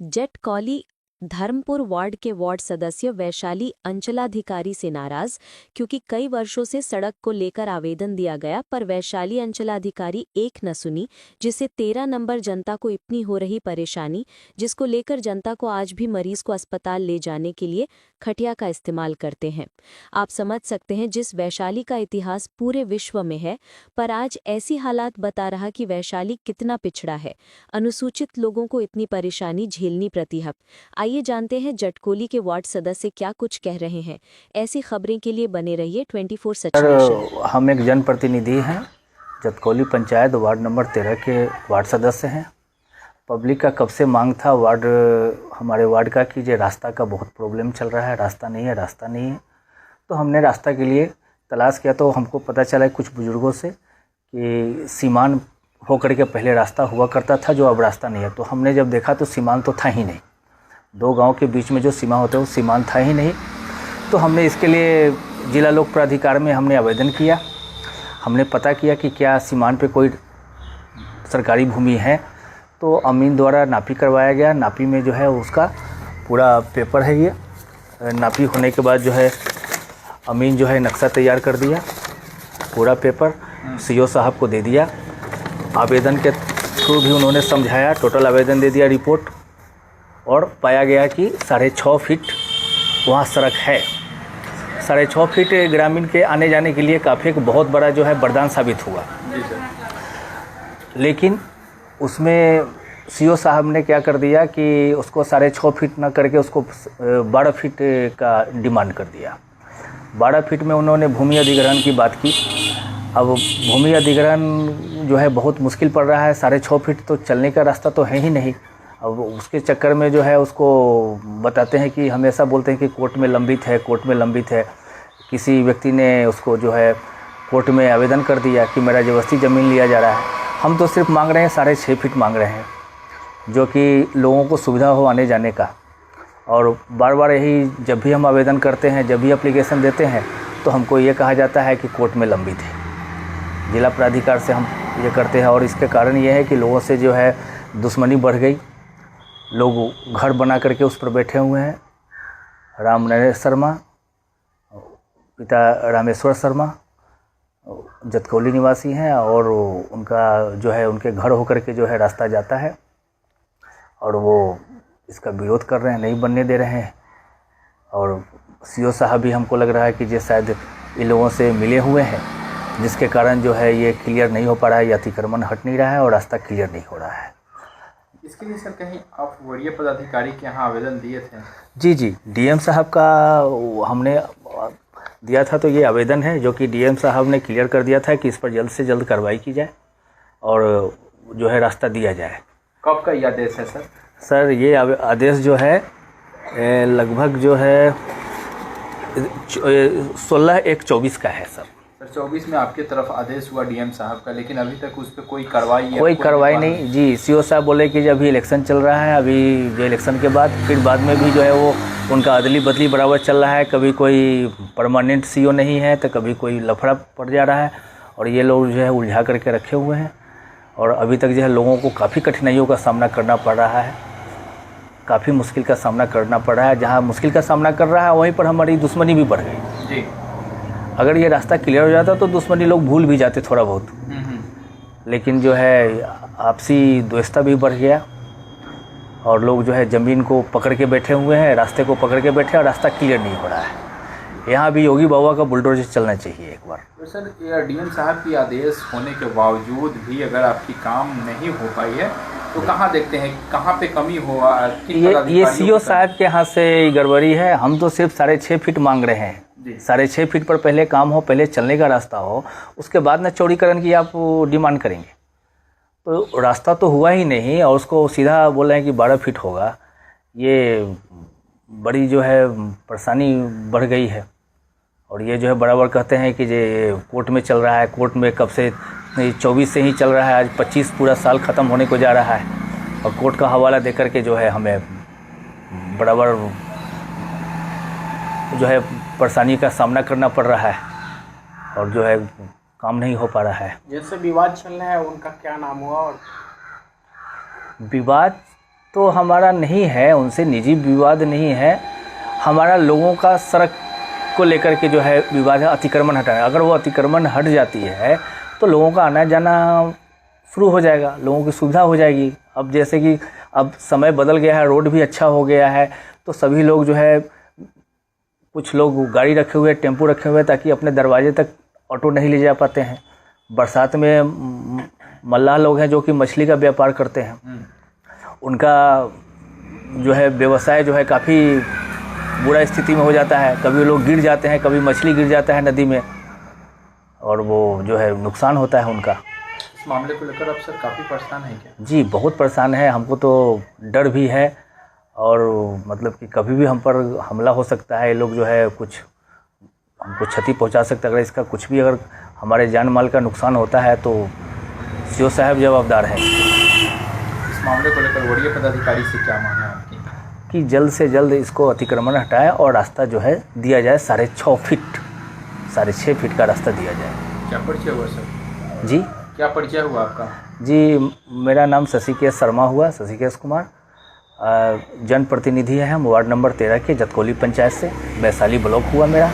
जटकौली Dharampur ward के ward सदस्य वैशाली अंचलाधिकारी से नाराज क्योंकि कई वर्षों से सड़क को लेकर आवेदन दिया गया पर वैशाली अंचलाधिकारी एक न सुनी, जिससे 13 नंबर जनता को इतनी हो रही परेशानी, जिसको लेकर जनता को आज भी मरीज को अस्पताल ले जाने के लिए खटिया का इस्तेमाल करते हैं। आप समझ सकते हैं जिस वैशाली का इतिहास पूरे विश्व में है, पर आज ऐसी हालात बता रहा कि वैशाली कितना पिछड़ा है, अनुसूचित लोगों को इतनी परेशानी झेलनी पड़ती है। आइए जानते हैं जटकौली के वार्ड सदस्य क्या कुछ कह रहे हैं। ऐसी खबरें के लिए बने रहिए 24 सच नेशन। हम एक जनप्रतिनिधि हैं, जटकौली पंचायत वार्ड नंबर 13 के वार्ड सदस्य हैं। पब्लिक का कब से मांग था हमारे वार्ड का कि ये रास्ता का बहुत प्रॉब्लम चल रहा है, रास्ता नहीं है। तो हमने रास्ता के लिए तलाश किया तो हमको पता चला कुछ बुजुर्गों से कि सीमान होकर के पहले रास्ता हुआ करता था जो अब रास्ता नहीं है। तो हमने जब देखा तो सीमान तो था ही नहीं, दो गांव के बीच में जो सीमा होता है वो सीमान था ही नहीं। तो हमने इसके लिए जिला लोक प्राधिकार में हमने आवेदन किया। हमने पता किया कि क्या सीमान पे कोई सरकारी भूमि है, तो अमीन द्वारा नापी करवाया गया। नापी में जो है उसका पूरा पेपर है, ये नापी होने के बाद जो है अमीन जो है नक्शा तैयार कर दिया, पूरा पेपर सीओ साहब को दे दिया। आवेदन के थ्रू भी उन्होंने समझाया, टोटल आवेदन दे दिया रिपोर्ट, और पाया गया कि 6.5 फीट वहाँ सड़क है। 6.5 फीट ग्रामीण के आने जाने के लिए काफ़ी एक बहुत बड़ा जो है वरदान साबित हुआ। लेकिन उसमें सीओ साहब ने क्या कर दिया कि उसको 6.5 फीट ना करके उसको 12 फीट का डिमांड कर दिया। 12 फीट में उन्होंने भूमि अधिग्रहण की बात की। अब भूमि अधिग्रहण जो है बहुत मुश्किल पड़ रहा है, 6.5 फीट तो चलने का रास्ता तो है ही नहीं। अब उसके चक्कर में जो है उसको बताते हैं कि हमेशा बोलते हैं कि कोर्ट में लंबित है। किसी व्यक्ति ने उसको जो है कोर्ट में आवेदन कर दिया कि मेरा ज़बरदस्ती ज़मीन लिया जा रहा है। हम तो सिर्फ मांग रहे हैं 6.5 फीट मांग रहे हैं, जो कि लोगों को सुविधा हो आने जाने का। और बार बार यही जब भी हम आवेदन करते हैं, जब भी एप्लीकेशन देते हैं, तो हमको ये कहा जाता है कि कोर्ट में लंबित है। जिला प्राधिकार से हम ये करते हैं, और इसके कारण ये है कि लोगों से जो है दुश्मनी बढ़ गई। लोग घर बना करके उस पर बैठे हुए हैं। राम नरेश शर्मा, पिता रामेश्वर शर्मा जटकौली निवासी हैं, और उनका जो है उनके घर होकर के जो है रास्ता जाता है, और वो इसका विरोध कर रहे हैं, नहीं बनने दे रहे हैं। और सीओ साहब भी हमको लग रहा है कि ये शायद इन लोगों से मिले हुए हैं, जिसके कारण जो है ये क्लियर नहीं हो पा रहा है, ये अतिक्रमण हट नहीं रहा है और रास्ता क्लियर नहीं हो रहा है। इसके लिए सर कहीं आप वरीय पदाधिकारी के यहाँ आवेदन दिए थे? जी, डीएम साहब का हमने दिया था। तो ये आवेदन है जो कि डीएम साहब ने क्लियर कर दिया था कि इस पर जल्द से जल्द कार्रवाई की जाए और जो है रास्ता दिया जाए। कब का ये आदेश है सर? सर ये आदेश जो है लगभग जो है 16/1/24 का है सर। 24 में आपके तरफ आदेश हुआ डीएम साहब का, लेकिन अभी तक उस पर कोई कार्रवाई नहीं। जी, सीओ साहब बोले कि अभी इलेक्शन चल रहा है, अभी जो इलेक्शन के बाद फिर बाद में भी जो है वो उनका अदली बदली बराबर चल रहा है। कभी कोई परमानेंट सीओ नहीं है तो कभी कोई लफड़ा पड़ जा रहा है, और ये लोग जो है उलझा करके रखे हुए हैं। और अभी तक जो है लोगों को काफ़ी कठिनाइयों का सामना करना पड़ रहा है, काफ़ी मुश्किल का सामना करना पड़ रहा है। जहाँ मुश्किल का सामना कर रहा है वहीं पर हमारी दुश्मनी भी बढ़ गई। जी, अगर ये रास्ता क्लियर हो जाता तो दुश्मनी लोग भूल भी जाते थोड़ा बहुत, लेकिन जो है आपसी द्वेषता भी बढ़ गया, और लोग जो है ज़मीन को पकड़ के बैठे हुए हैं, रास्ते को पकड़ के बैठे, और रास्ता क्लियर नहीं हो रहा है। यहाँ भी योगी बाबा का बुलडोजर चलना चाहिए एक बार। तो सर डीएम साहब की आदेश होने के बावजूद भी अगर आपकी काम नहीं हो पाई है तो कहाँ देखते हैं, कहाँ पे कमी हुआ? ये सीओ साहब के हाथ से गड़बड़ी है। हम तो सिर्फ 6.5 फीट मांग रहे हैं। 6.5 फीट पर पहले काम हो, पहले चलने का रास्ता हो, उसके बाद न चौड़ीकरण की आप डिमांड करेंगे। तो रास्ता तो हुआ ही नहीं, और उसको सीधा बोल रहे हैं कि 12 फीट होगा। ये बड़ी जो है परेशानी बढ़ गई है। और ये जो है बराबर कहते हैं कि ये कोर्ट में चल रहा है, कोर्ट में कब से 24 से ही चल रहा है, आज 25 पूरा साल ख़त्म होने को जा रहा है, और कोर्ट का हवाला दे करके जो है हमें बराबर जो है परेशानी का सामना करना पड़ रहा है, और जो है काम नहीं हो पा रहा है। जैसे विवाद चल रहा है उनका क्या नाम हुआ? और विवाद तो हमारा नहीं है, उनसे निजी विवाद नहीं है, हमारा लोगों का सड़क को लेकर के जो है विवाद है, अतिक्रमण हटाना। अगर वो अतिक्रमण हट जाती है तो लोगों का आना जाना शुरू हो जाएगा, लोगों की सुविधा हो जाएगी। अब जैसे कि अब समय बदल गया है, रोड भी अच्छा हो गया है, तो सभी लोग जो है, कुछ लोग गाड़ी रखे हुए, टेम्पो रखे हुए, ताकि अपने दरवाजे तक ऑटो नहीं ले जा पाते हैं। बरसात में मल्लाह लोग हैं जो कि मछली का व्यापार करते हैं, उनका जो है व्यवसाय जो है काफ़ी बुरा स्थिति में हो जाता है। कभी वो लोग गिर जाते हैं, कभी मछली गिर जाता है नदी में, और वो जो है नुकसान होता है उनका। इस मामले को लेकर आप सर काफ़ी परेशान हैं क्या? जी बहुत परेशान है, हमको तो डर भी है, और मतलब कि कभी भी हम पर हमला हो सकता है। ये लोग जो है कुछ हमको क्षति पहुंचा सकते हैं। अगर इसका कुछ भी अगर हमारे जान माल का नुकसान होता है तो सीओ साहब जवाबदार है। इस मामले को लेकर वरीय पदाधिकारी से क्या मांग है आपकी? कि जल्द से जल्द इसको अतिक्रमण हटाएं और रास्ता जो है दिया जाए, 6.5 फीट 6.5 फीट का रास्ता दिया जाए। क्या परिचय हुआ सर? जी क्या परिचय हुआ आपका? जी, मेरा नाम शशिकेश शर्मा हुआ, शशिकेश कुमार। जनप्रतिनिधि हैं हम वार्ड नंबर 13 के जतकोली पंचायत से, वैशाली ब्लॉक हुआ मेरा।